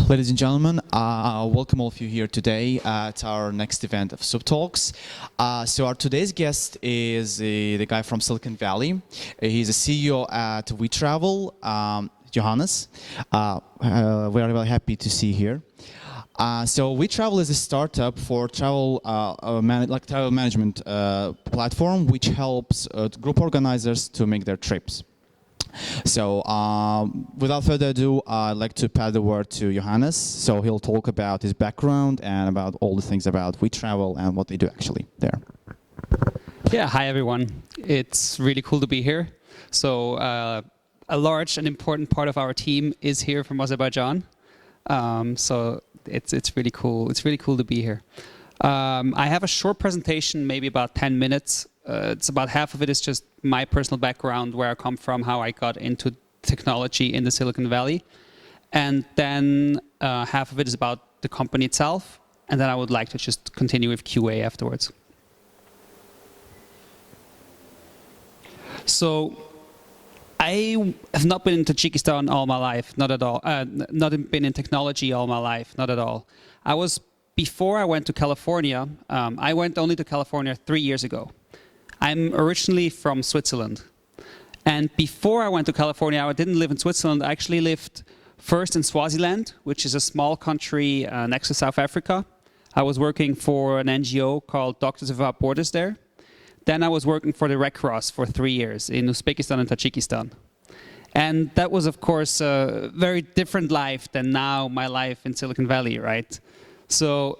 Ladies and gentlemen, welcome all of you here today at our next event of SUP Talks. So our today's guest is the guy from Silicon Valley. He's a CEO at WeTravel, Johannes. We are really happy to see you here. So WeTravel is a startup for travel, travel management platform which helps group organizers to make their trips. So without further ado, I'd like to pass the word to Johannes. So he'll talk about his background and about all the things about WeTravel and what they do actually there. Yeah, hi everyone. It's really cool to be here. So a large and important part of our team is here from Azerbaijan. So it's really cool. It's really cool to be here. I have a short presentation, maybe about 10 minutes. It's about half of it is just my personal background, where I come from, how I got into technology in the Silicon Valley. And then half of it is about the company itself. And then I would like to just continue with QA afterwards. So I have not been in Tajikistan all my life, not at all. Not been in technology all my life, not at all. Before I went to California, I went only to California 3 years ago. I'm originally from Switzerland. And before I went to California, I didn't live in Switzerland. I actually lived first in Swaziland, which is a small country next to South Africa. I was working for an NGO called Doctors Without Borders there. Then I was working for the Red Cross for 3 years in Uzbekistan and Tajikistan. And that was, of course, a very different life than now my life in Silicon Valley, right? So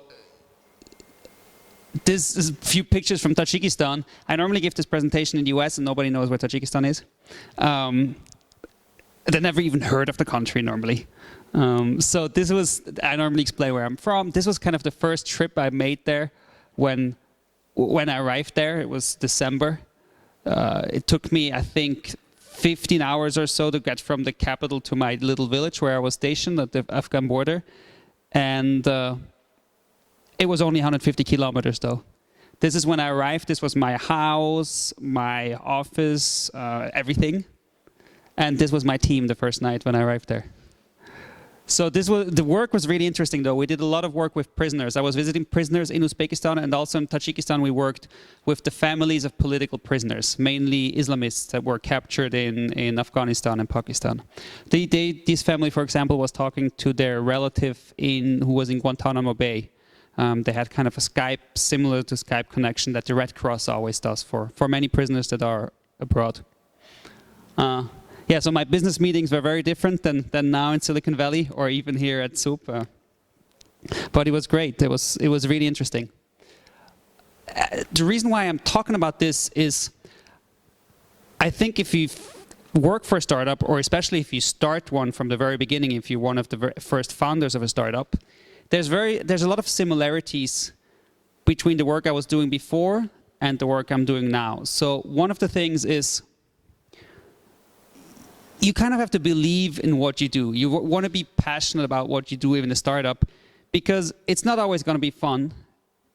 this is a few pictures from Tajikistan. I normally give this presentation in the US and nobody knows where Tajikistan is. They never even heard of the country normally. So this was, I normally explain where I'm from. This was kind of the first trip I made there when I arrived there. It was December. It took me, I think, 15 hours or so to get from the capital to my little village where I was stationed at the Afghan border. And it was only 150 kilometers though. This is when I arrived. This was my house, my office, everything. And this was my team the first night when I arrived there. So the work was really interesting though. We did a lot of work with prisoners. I was visiting prisoners in Uzbekistan, and also in Tajikistan we worked with the families of political prisoners, mainly Islamists that were captured in Afghanistan and Pakistan. This family, for example, was talking to their relative who was in Guantanamo Bay. They had kind of a Skype, similar to Skype connection that the Red Cross always does for many prisoners that are abroad. Yeah, so my business meetings were very different than now in Silicon Valley or even here at SUP. But it was great. It was really interesting. The reason why I'm talking about this is I think if you work for a startup, or especially if you start one from the very beginning, if you're one of the first founders of a startup, there's a lot of similarities between the work I was doing before and the work I'm doing now. So one of the things is you kind of have to believe in what you do. You want to be passionate about what you do in a startup, because it's not always going to be fun.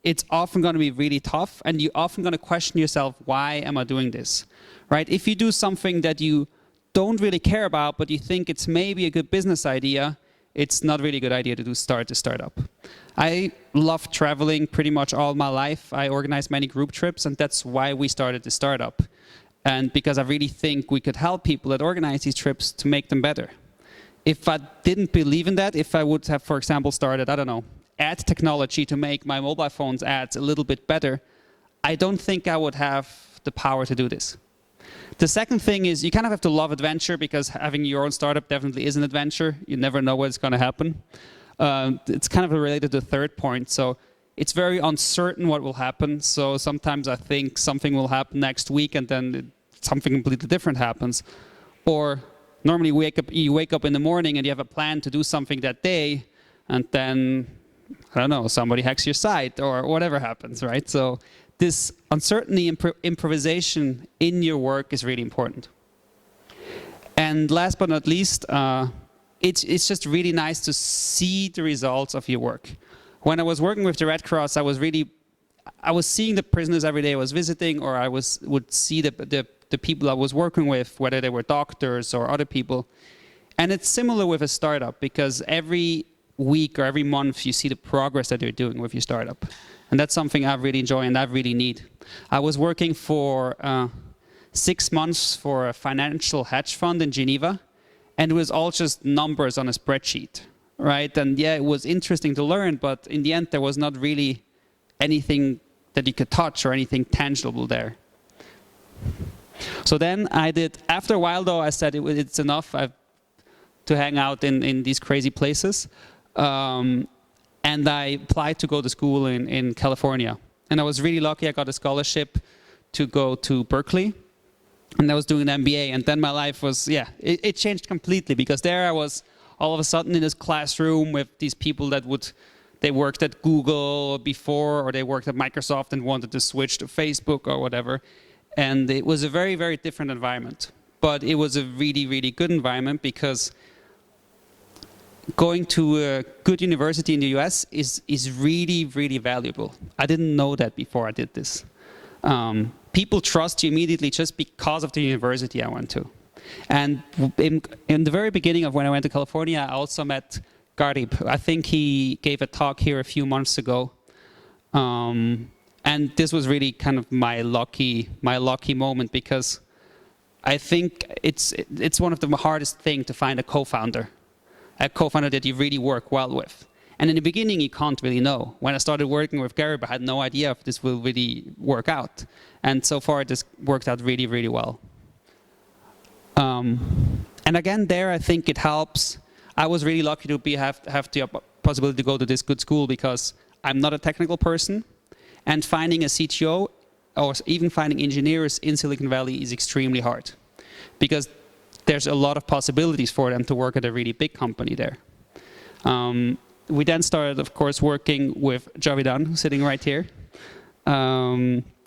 It's often going to be really tough, and you're often going to question yourself, why am I doing this? Right? If you do something that you don't really care about, but you think it's maybe a good business idea, it's not really a good idea to start a startup. I love traveling pretty much all my life. I organize many group trips, and that's why we started the startup. And because I really think we could help people that organize these trips to make them better. If I didn't believe in that, if I would have, for example, started, I don't know, ad technology to make my mobile phones ads a little bit better, I don't think I would have the power to do this. The second thing is you kind of have to love adventure, because having your own startup definitely is an adventure. You never know what's going to happen. It's kind of related to the third point. So it's very uncertain what will happen. So sometimes I think something will happen next week and then something completely different happens. Or normally you wake up in the morning and you have a plan to do something that day, and then, I don't know, somebody hacks your site or whatever happens, right? So this uncertainty and improvisation in your work is really important. And last but not least, it's just really nice to see the results of your work. When I was working with the Red Cross, I was seeing the prisoners every day I was visiting, or I would see the people I was working with, whether they were doctors or other people. And it's similar with a startup, because every week or every month you see the progress that you're doing with your startup. And that's something I really enjoy and I really need. I was working for 6 months for a financial hedge fund in Geneva, and it was all just numbers on a spreadsheet, right? And yeah, it was interesting to learn, but in the end there was not really anything that you could touch or anything tangible there. So then I did, after a while though, I said it's enough to hang out in these crazy places. And I applied to go to school in California. And I was really lucky, I got a scholarship to go to Berkeley. And I was doing an MBA, and then my life was, yeah, it changed completely, because there I was all of a sudden in this classroom with these people that they worked at Google before, or they worked at Microsoft and wanted to switch to Facebook or whatever. And it was a very, very different environment. But it was a really, really good environment, because going to a good university in the US is really, really valuable. I didn't know that before I did this. People trust you immediately just because of the university I went to. And in the very beginning of when I went to California, I also met Garib. I think he gave a talk here a few months ago. And this was really kind of my lucky moment, because I think it's one of the hardest things to find a co-founder that you really work well with. And in the beginning, you can't really know. When I started working with Garib, I had no idea if this will really work out. And so far, this worked out really, really well. And again, there, I think it helps. I was really lucky to have the possibility to go to this good school, because I'm not a technical person. And finding a CTO, or even finding engineers in Silicon Valley, is extremely hard, because there's a lot of possibilities for them to work at a really big company there. We then started, of course, working with Javidan, who's sitting right here.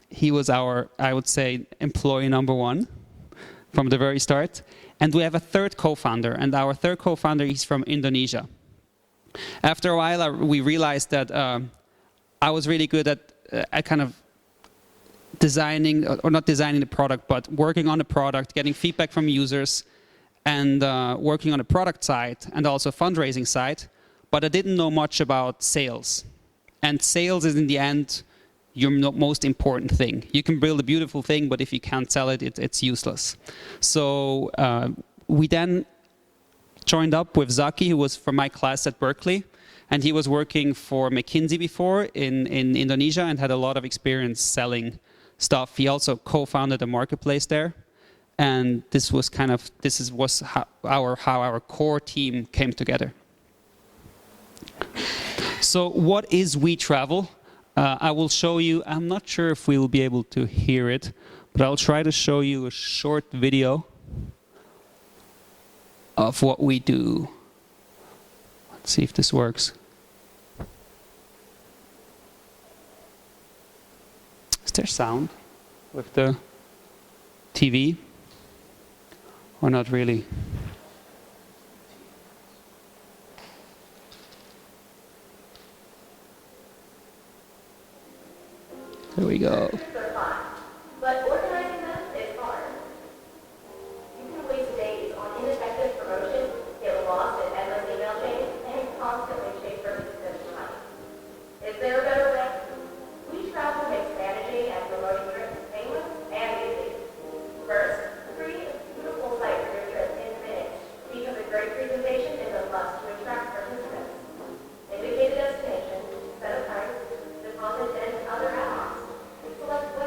He was our, I would say, employee number one from the very start. And we have a third co-founder, and our third co-founder is from Indonesia. After a while, we realized that I was really good at kind of designing, or not designing the product, but working on the product, getting feedback from users, and working on the product side and also fundraising side. But I didn't know much about sales. And sales is, in the end, your most important thing. You can build a beautiful thing, but if you can't sell it, it's useless. So we then joined up with Zaki, who was from my class at Berkeley. And he was working for McKinsey before in Indonesia and had a lot of experience selling stuff. He also co-founded a marketplace there. And this was how our core team came together. So what is WeTravel? I will show you, I'm not sure if we will be able to hear it, but I'll try to show you a short video of what we do. Let's see if this works. Is there sound with the TV? Or not really? There we go. But organizing them is hard. You can waste days on ineffective promotion, get lost in endless email chains, and constantly chase participants for money. Is there a better way? WeTravel makes managing and promoting trips painless and easy. First, create a beautiful site for your trip in minutes, because a great presentation is a must to attract participants. Indicate a destination, set a price, deposit, and other add-ons. Select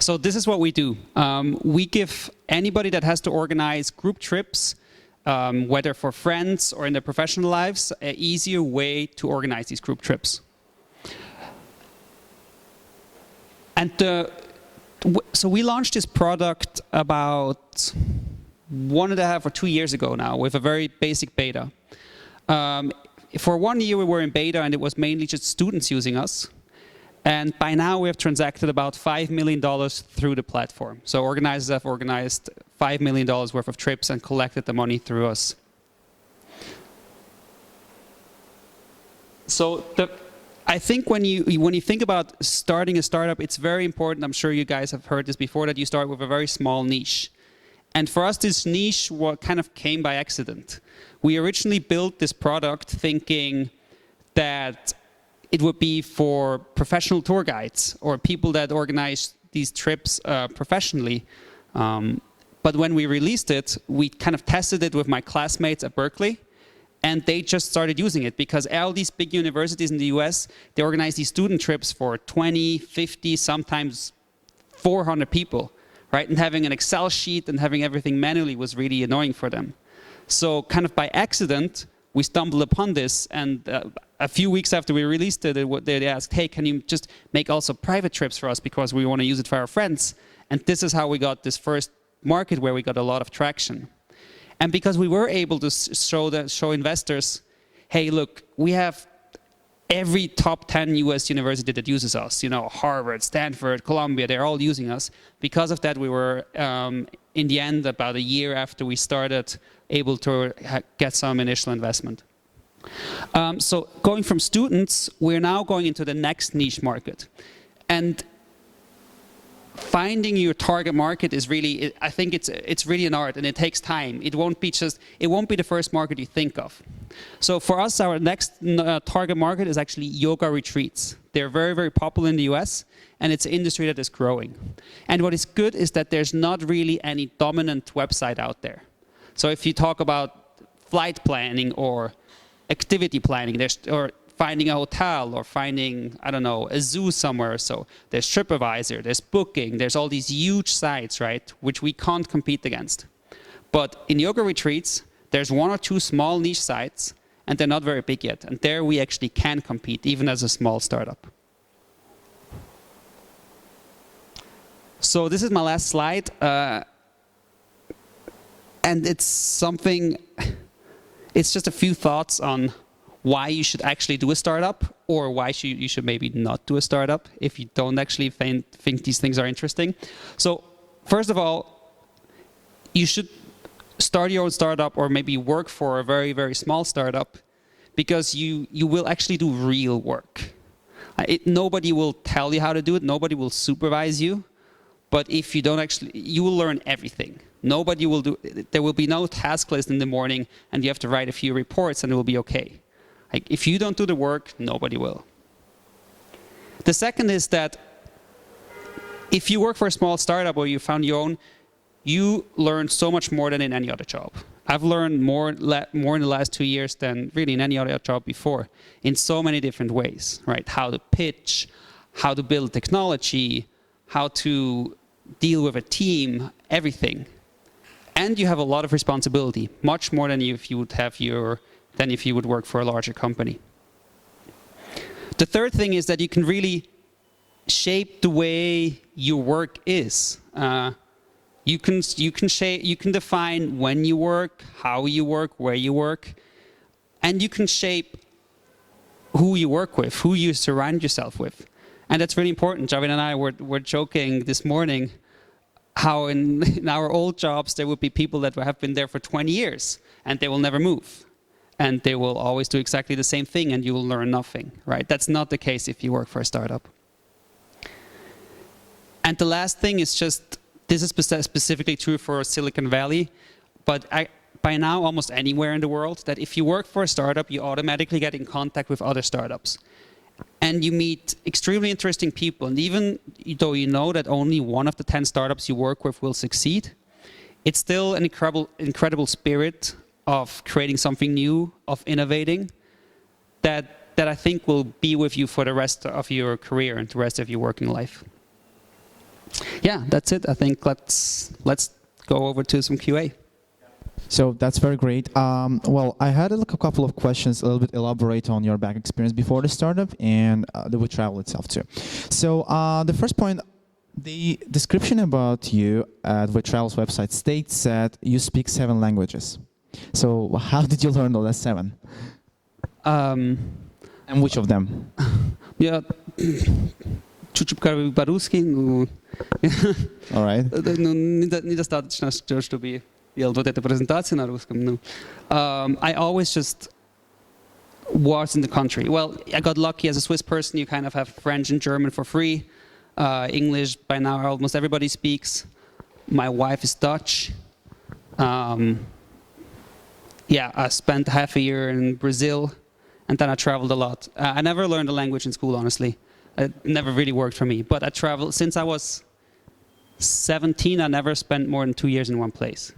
So this is what we do. We give anybody that has to organize group trips, whether for friends or in their professional lives, an easier way to organize these group trips. And so we launched this product about 1.5 or 2 years ago now with a very basic beta. For 1 year we were in beta and it was mainly just students using us. And by now we have transacted about $5 million through the platform. So organizers have organized $5 million worth of trips and collected the money through us. So I think when you think about starting a startup, it's very important, I'm sure you guys have heard this before, that you start with a very small niche. And for us, this niche kind of came by accident. We originally built this product thinking that it would be for professional tour guides or people that organize these trips professionally. But when we released it, we kind of tested it with my classmates at Berkeley, and they just started using it because all these big universities in the US, they organize these student trips for 20, 50, sometimes 400 people, right? And having an Excel sheet and having everything manually was really annoying for them. So kind of by accident, we stumbled upon this, and a few weeks after we released it, they asked, hey, can you just make also private trips for us because we want to use it for our friends? And this is how we got this first market where we got a lot of traction. And because we were able to show investors, hey, look, we have every top 10 US university that uses us, you know, Harvard, Stanford, Columbia, they're all using us. Because of that, we were, in the end, about a year after we started, able to get some initial investment. So going from students, we're now going into the next niche market. And finding your target market is really, I think it's really an art, and it takes time. It won't be the first market you think of. So for us, our next target market is actually yoga retreats. They're very, very popular in the US, and it's an industry that is growing. And what is good is that there's not really any dominant website out there. So if you talk about flight planning or activity planning, or finding a hotel or finding, I don't know, a zoo somewhere, so there's TripAdvisor, there's Booking, there's all these huge sites, right, which we can't compete against. But in yoga retreats, there's 1 or 2 small niche sites, and they're not very big yet. And there we actually can compete, even as a small startup. So this is my last slide. And it's something, it's just a few thoughts on why you should actually do a startup, or why you should maybe not do a startup if you don't actually think these things are interesting. So first of all, you should start your own startup or maybe work for a very, very small startup, because you will actually do real work. Nobody will tell you how to do it, nobody will supervise you, but if you don't actually, you will learn everything. Nobody will do, there will be no task list in the morning and you have to write a few reports and it will be okay. Like, if you don't do the work, nobody will. The second is that if you work for a small startup or you found your own, you learn so much more than in any other job. I've learned more in the last 2 years than really in any other job before, in so many different ways, right? How to pitch, how to build technology, how to deal with a team, everything. And you have a lot of responsibility, much more than if you would work for a larger company. The third thing is that you can really shape the way your work is. You can define when you work, how you work, where you work, and you can shape who you work with, who you surround yourself with. And that's really important. Javid and I were joking this morning how in our old jobs there would be people that have been there for 20 years and they will never move. And they will always do exactly the same thing and you will learn nothing, right? That's not the case if you work for a startup. And the last thing is just, this is specifically true for Silicon Valley, but by now almost anywhere in the world, that if you work for a startup, you automatically get in contact with other startups. And you meet extremely interesting people. And even though you know that only 1 of the 10 startups you work with will succeed, it's still an incredible spirit of creating something new, of innovating, that I think will be with you for the rest of your career and the rest of your working life. Yeah, that's it. I think let's go over to some QA. So that's very great. Well, I had a couple of questions, a little bit elaborate on your back experience before the startup and the WeTravel itself too. So the first point, the description about you at WeTravel's website states that you speak 7 languages. So how did you learn the last 7? And which of them? Yeah. По-русски, All right. недостаточно, чтобы делать вот эту презентацию на русском. I always just was in the country. Well, I got lucky as a Swiss person. You kind of have French and German for free. English, by now, almost everybody speaks. My wife is Dutch. Yeah, I spent half a year in Brazil, and then I traveled a lot. I never learned a language in school, honestly. It never really worked for me. But I traveled, since I was 17, I never spent more than 2 years in one place.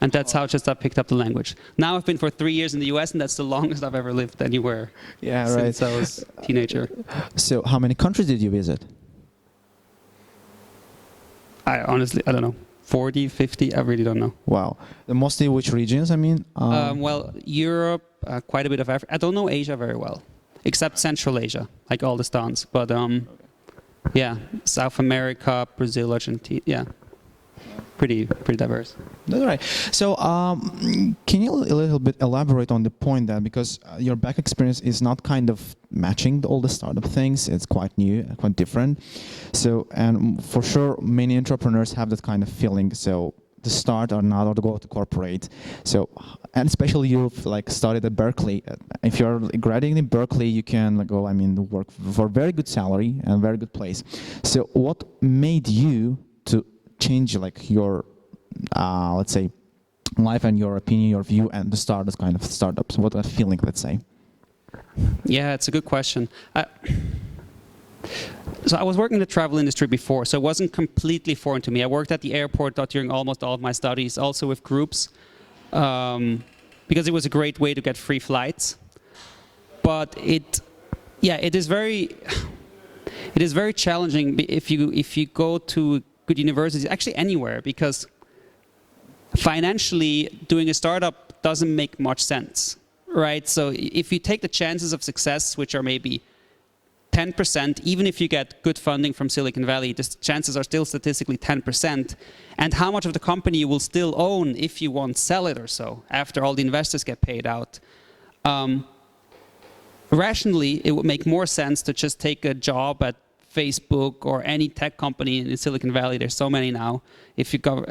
And that's how just I picked up the language. Now I've been for 3 years in the US, and that's the longest I've ever lived anywhere. Yeah, since I was a teenager. So how many countries did you visit? I don't know. 40, 50, I really don't know. Wow. Mostly which regions, I mean? Well, Europe, quite a bit of Africa. I don't know Asia very well, except Central Asia, like all the stans. But yeah, South America, Brazil, Argentina, yeah. Pretty diverse. That's right. So can you a little bit elaborate on the point that, because your back experience is not kind of matching all the startup things, it's quite new, quite different. So, and for sure, many entrepreneurs have that kind of feeling. So to start or not, or to go to corporate. So, and especially you've like studied at Berkeley. If you're graduating in Berkeley, you can go, I mean, work for a very good salary and a very good place. So what made you to change like your, let's say, life and your opinion, your view, and to start this kind of startups? What a feeling, let's say. Yeah, it's a good question. So I was working in the travel industry before, so it wasn't completely foreign to me. I worked at the airport during almost all of my studies, also with groups, because it was a great way to get free flights. But it is very challenging if you go to good universities, actually anywhere, because financially doing a startup doesn't make much sense, right? So if you take the chances of success, which are maybe 10%, even if you get good funding from Silicon Valley, the chances are still statistically 10%. And how much of the company you will still own if you won't sell it or so, after all the investors get paid out. Rationally, it would make more sense to just take a job at Facebook or any tech company in Silicon Valley. There's so many now. If you go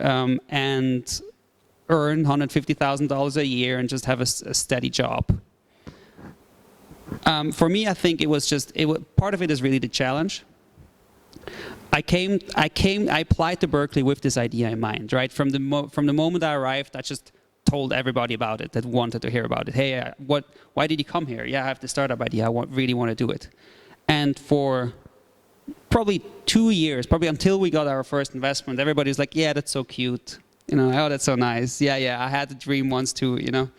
and earn $150,000 a year and just have a steady job. For me, I think it was just part of it is really the challenge. I applied to Berkeley with this idea in mind, right? From the moment I arrived, I just told everybody about it that wanted to hear about it. Hey, why did you come here? Yeah, I have the startup idea. I really want to do it. And for probably 2 years, probably until we got our first investment, everybody was like, yeah, that's so cute. You know, oh, that's so nice. Yeah, I had the dream once too, you know.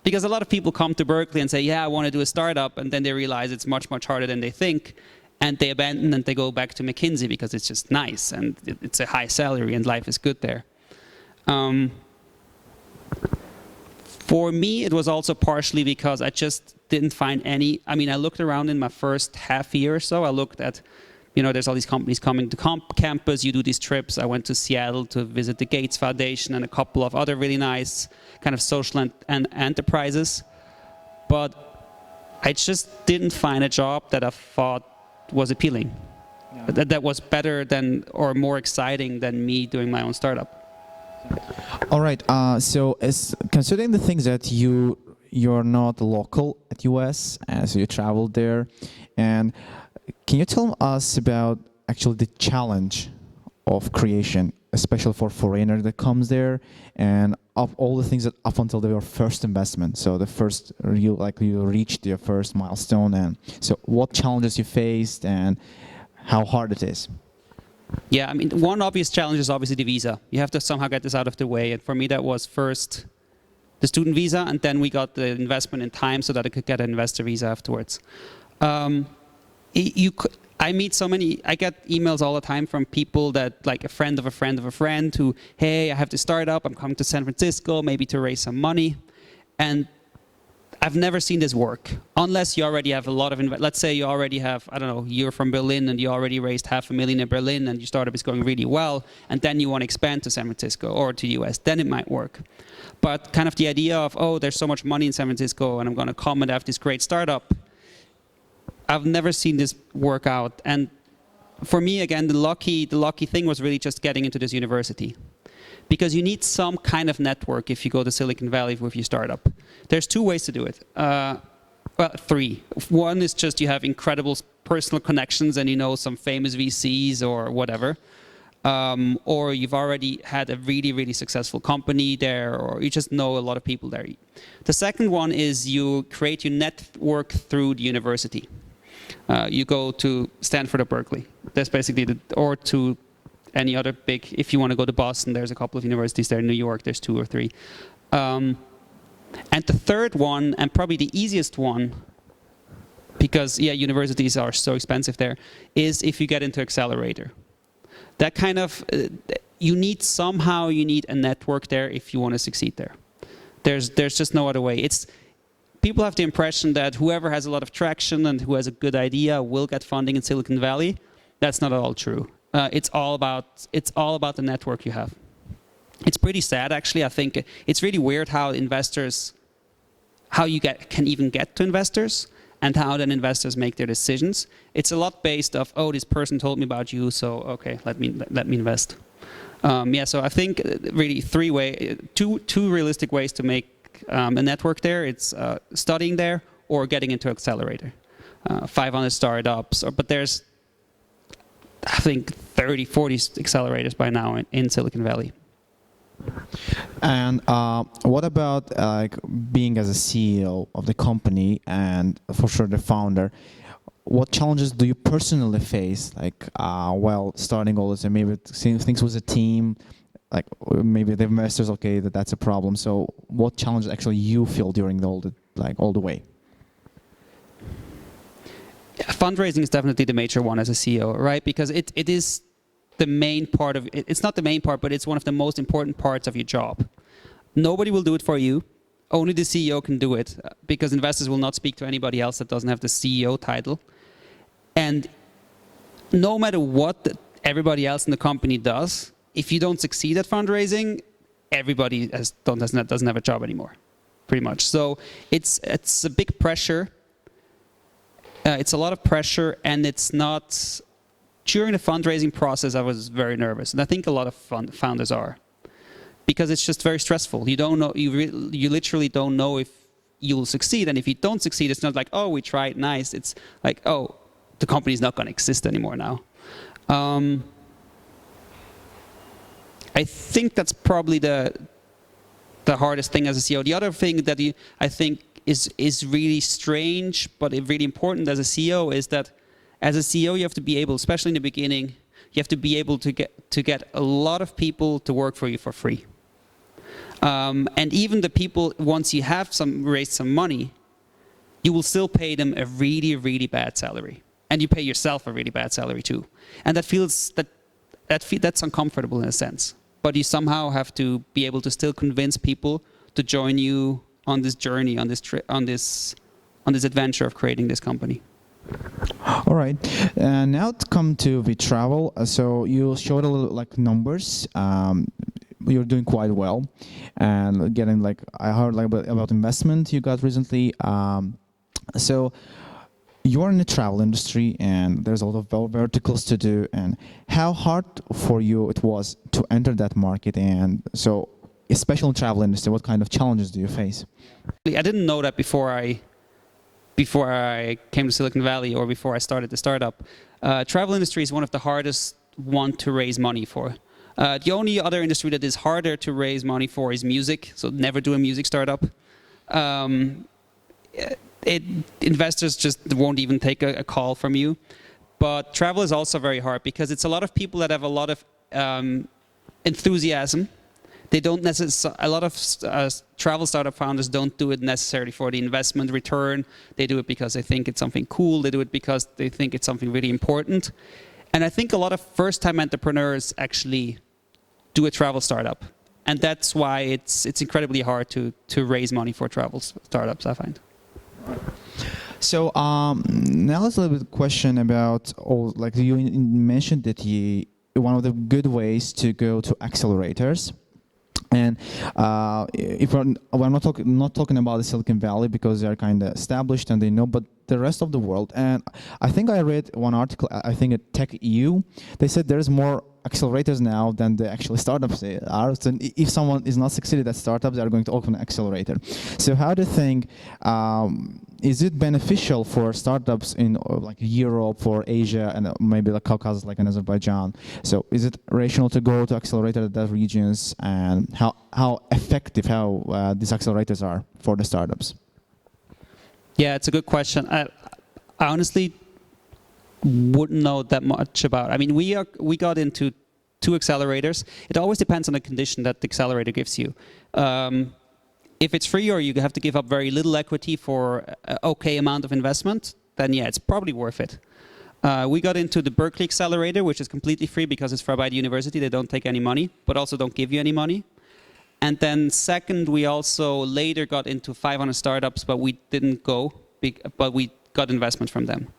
Because a lot of people come to Berkeley and say, yeah, I want to do a startup, and then they realize it's much, much harder than they think, and they abandon and they go back to McKinsey because it's just nice, and it's a high salary, and life is good there. For me, it was also partially because I just didn't find any. I mean, I looked around in my first half year or so. I looked at, you know, there's all these companies coming to campus. You do these trips. I went to Seattle to visit the Gates Foundation and a couple of other really nice kind of social and enterprises. But I just didn't find a job that I thought was appealing. Yeah. That was better than or more exciting than me doing my own startup. All right. So, as considering the things that you're not local at US, so you traveled there, and can you tell us about actually the challenge of creation, especially for foreigner that comes there, and of all the things that up until your first investment, so the first you reached your first milestone, and so what challenges you faced and how hard it is? Yeah, I mean, one obvious challenge is obviously the visa. You have to somehow get this out of the way. And for me, that was first the student visa, and then we got the investment in time so that I could get an investor visa afterwards. I meet so many, I get emails all the time from people that, like a friend of a friend of a friend who, hey, I have this startup, I'm coming to San Francisco, maybe to raise some money. And I've never seen this work, unless you already have a lot of, let's say you already have, I don't know, you're from Berlin and you already raised $500,000 in Berlin and your startup is going really well, and then you want to expand to San Francisco or to the US, then it might work. But kind of the idea of, oh, there's so much money in San Francisco and I'm going to come and have this great startup, I've never seen this work out. And for me, again, the lucky thing was really just getting into this university. Because you need some kind of network if you go to Silicon Valley with your startup. There's two ways to do it. Well, three. One is just you have incredible personal connections and you know some famous VCs or whatever. Or you've already had a really, really successful company there, or you just know a lot of people there. The second one is you create your network through the university. You go to Stanford or Berkeley. That's basically or to any other big, if you want to go to Boston, there's a couple of universities there. In New York, there's 2 or 3. And the third one, and probably the easiest one, because yeah, universities are so expensive there, is if you get into Accelerator. That kind of, you need a network there if you want to succeed there. There's just no other way. People have the impression that whoever has a lot of traction and who has a good idea will get funding in Silicon Valley. That's not at all true. It's all about the network you have. It's pretty sad, actually. I think it's really weird how you can even get to investors and how then investors make their decisions. It's a lot based off, oh, this person told me about you, so okay, let me invest. Yeah, so I think really two realistic ways to make a network there. It's studying there or getting into Accelerator. 500 startups, but there's, I think, 30, 40 accelerators by now in Silicon Valley. And what about being as a CEO of the company and for sure the founder? What challenges do you personally face, while starting all this? And maybe seeing things with a team, maybe the investors, okay, that's a problem. So what challenges actually you feel during all the way? Fundraising is definitely the major one as a CEO, right? Because it is the main part of it. It's not the main part, but it's one of the most important parts of your job. Nobody will do it for you. Only the CEO can do it, because investors will not speak to anybody else that doesn't have the CEO title. And no matter what everybody else in the company does, if you don't succeed at fundraising, everybody doesn't have a job anymore, pretty much. So it's a big pressure. It's a lot of pressure, and it's not. During the fundraising process, I was very nervous, and I think a lot of founders are, because it's just very stressful. You don't know. You literally don't know if you'll succeed, and if you don't succeed, it's not like, oh, we tried, nice. It's like, oh, the company's not going to exist anymore now. I think that's probably the hardest thing as a CEO. The other thing that I think is really strange, but really important as a CEO, is that as a CEO you have to be able, especially in the beginning, you have to be able to get a lot of people to work for you for free. And even the people, once you have raised some money, you will still pay them a really, really bad salary. And you pay yourself a really bad salary too. And that's uncomfortable in a sense. But you somehow have to be able to still convince people to join you on this journey, on this adventure of creating this company. All right. Now to come to WeTravel. So you showed a little numbers. You're doing quite well, and getting I heard about investment you got recently. So you're in the travel industry, and there's a lot of verticals to do. And how hard for you it was to enter that market? And so, especially in the travel industry, what kind of challenges do you face? I didn't know that before I came to Silicon Valley, or before I started the startup. Travel industry is one of the hardest one to raise money for. The only other industry that is harder to raise money for is music. So never do a music startup. Investors just won't even take a call from you. But travel is also very hard, because it's a lot of people that have a lot of enthusiasm. they don't necessarily, a lot of travel startup founders don't do it necessarily for the investment return. They do it because they think it's something cool. They do it because they think it's something really important. And I think a lot of first-time entrepreneurs actually do a travel startup. And that's why it's incredibly hard to raise money for travel startups, I find. So now let's a little bit question about, like you mentioned that one of the good ways to go to accelerators. And if we're not talking about the Silicon Valley because they're kind of established and they know, but the rest of the world. And I think I read one article, I think at Tech EU, they said there's more accelerators now than the actual startups are. So if someone is not succeeded at startups, they're going to open an accelerator. So how do you think, is it beneficial for startups in like Europe or Asia and maybe like Caucasus, like in Azerbaijan? So is it rational to go to accelerator at those regions, and how effective these accelerators are for the startups? Yeah, it's a good question. I honestly wouldn't know that much about. I mean, we got into 2 accelerators. It always depends on the condition that the accelerator gives you. If it's free or you have to give up very little equity for an okay amount of investment, then yeah, it's probably worth it. We got into the Berkeley accelerator, which is completely free because it's by the university. They don't take any money, but also don't give you any money. And then second, we also later got into 500 startups, but we didn't go, but we got investment from them.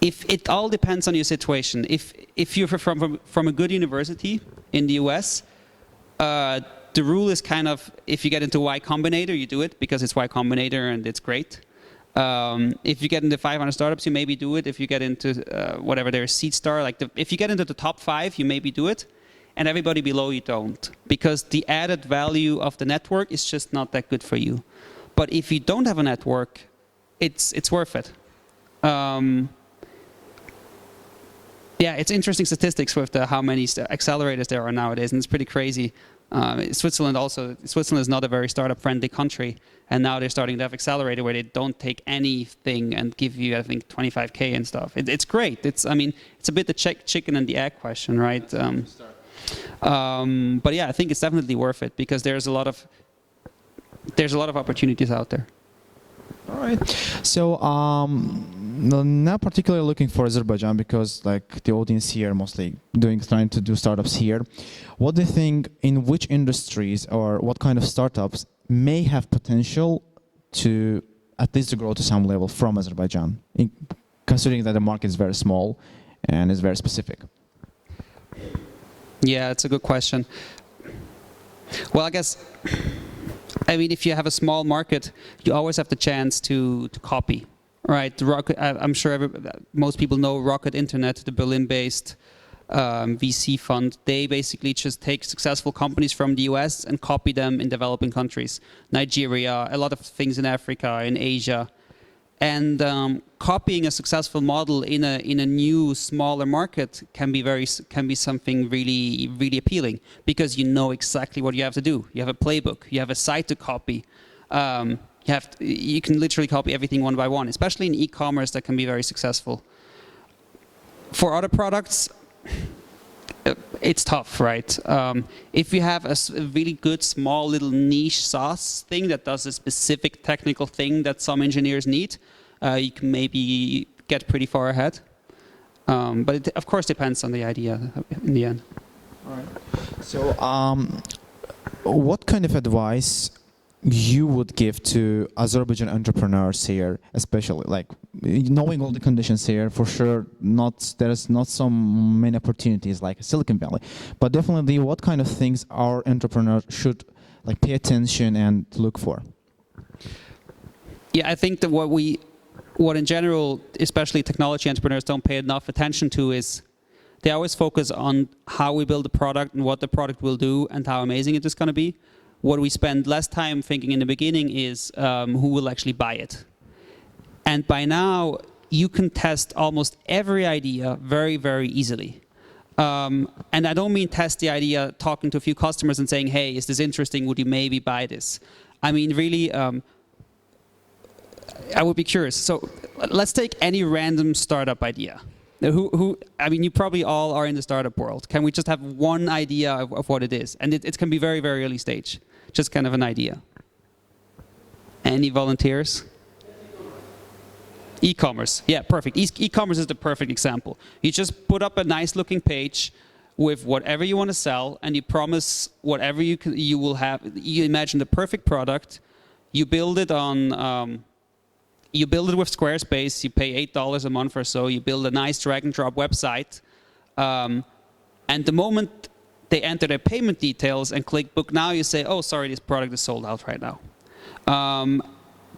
If it all depends on your situation. If you're from a good university in the US, the rule is kind of, if you get into Y Combinator, you do it because it's Y Combinator and it's great. If you get into 500 startups, you maybe do it. If you get into whatever their seed star, like if you get into the top 5, you maybe do it. And everybody below you don't, because the added value of the network is just not that good for you. But if you don't have a network, it's worth it. Yeah, it's interesting statistics with how many accelerators there are nowadays, and it's pretty crazy. Switzerland is not a very startup-friendly country, and now they're starting to have accelerator where they don't take anything and give you, I think, 25K and stuff. It's great. It's a bit the chicken and the egg question, right? But yeah, I think it's definitely worth it because there's a lot of opportunities out there. All right. So now particularly looking for Azerbaijan because like the audience here mostly trying to do startups here. What do you think, in which industries or what kind of startups may have potential to at least to grow to some level from Azerbaijan, considering that the market is very small and is very specific? Yeah, it's a good question. Well, I mean, if you have a small market, you always have the chance to copy, right? I'm sure most people know Rocket Internet, the Berlin-based VC fund. They basically just take successful companies from the US and copy them in developing countries. Nigeria, a lot of things in Africa, in Asia. And copying a successful model in a new, smaller market can be something really, really appealing because you know exactly what you have to do. You have a playbook. You have a site to copy. You can literally copy everything one by one, especially in e-commerce. That can be very successful. For other products, it's tough, right? If you have a really good, small, little niche SaaS thing that does a specific technical thing that some engineers need, you can maybe get pretty far ahead. But it, of course, depends on the idea in the end. All right. So, what kind of advice you would give to Azerbaijan entrepreneurs here, especially like knowing all the conditions here? For sure, there's not so many opportunities like Silicon Valley, but definitely, what kind of things our entrepreneurs should like pay attention and look for? Yeah, I think that what in general, especially technology entrepreneurs, don't pay enough attention to is they always focus on how we build a product and what the product will do and how amazing it is going to be. What we spend less time thinking in the beginning is who will actually buy it. And by now, you can test almost every idea very, very easily. And I don't mean test the idea talking to a few customers and saying, hey, is this interesting? Would you maybe buy this? I mean, really, I would be curious. So let's take any random startup idea. I mean, you probably all are in the startup world. Can we just have one idea of what it is? And it can be very, very early stage. Just kind of an idea. Any volunteers? E-commerce. Yeah, perfect. E-commerce is the perfect example. You just put up a nice looking page with whatever you want to sell, and you promise whatever you will have. You imagine the perfect product. You build it on. You build it with Squarespace. You pay $8 a month or so. You build a nice drag and drop website, and the moment they enter their payment details and click book now, you say, "Oh, sorry, this product is sold out right now."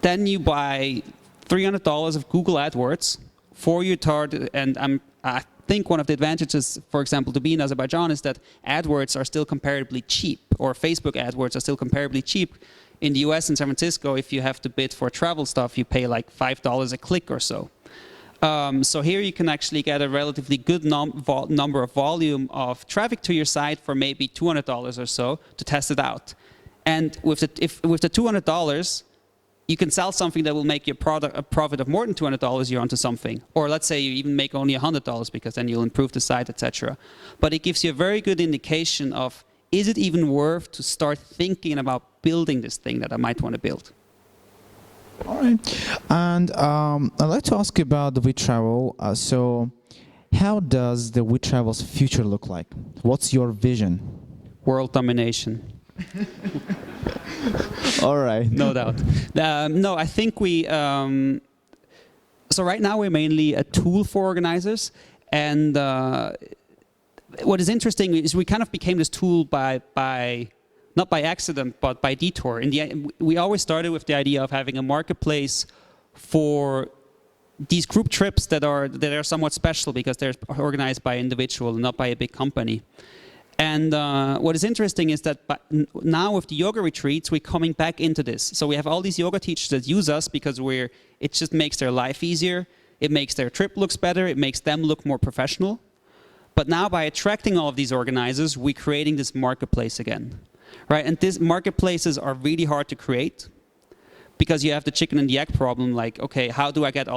Then you buy $300 of Google AdWords for your target, and I think one of the advantages, for example, to be in Azerbaijan is that AdWords are still comparatively cheap, or Facebook AdWords are still comparably cheap. In the US and San Francisco, if you have to bid for travel stuff, you pay like $5 a click or so. So here you can actually get a relatively good number of volume of traffic to your site for maybe $200 or so to test it out. And with the $200, you can sell something that will make your product a profit of more than $200, you're onto something. Or let's say you even make only $100 because then you'll improve the site, etc. But it gives you a very good indication of, is it even worth to start thinking about building this thing that I might want to build? All right. And I'd like to ask you about the WeTravel. So how does the WeTravel's future look like? What's your vision? World domination. All right. No doubt. No, I think we... so right now we're mainly a tool for organizers. And what is interesting is we kind of became this tool not by accident, but by detour. In the end, we always started with the idea of having a marketplace for these group trips that are somewhat special because they're organized by an individual and not by a big company. And what is interesting is that now with the yoga retreats, we're coming back into this. So we have all these yoga teachers that use us because it just makes their life easier. It makes their trip looks better. It makes them look more professional. But now by attracting all of these organizers, we're creating this marketplace again. Right? And these marketplaces are really hard to create because you have the chicken and the egg problem. Like, okay, how do I get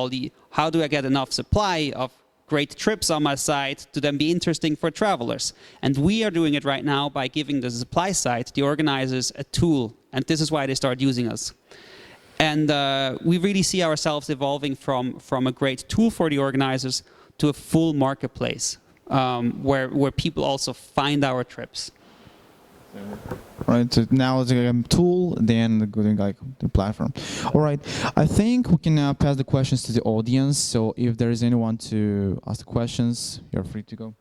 enough supply of great trips on my site to then be interesting for travelers? And we are doing it right now by giving the supply side, the organizers, a tool. And this is why they start using us. And we really see ourselves evolving from a great tool for the organizers to a full marketplace where people also find our trips. Right, so now it's a tool, then going like the platform. All right, I think we can now pass the questions to the audience. So if there is anyone to ask the questions, you're free to go.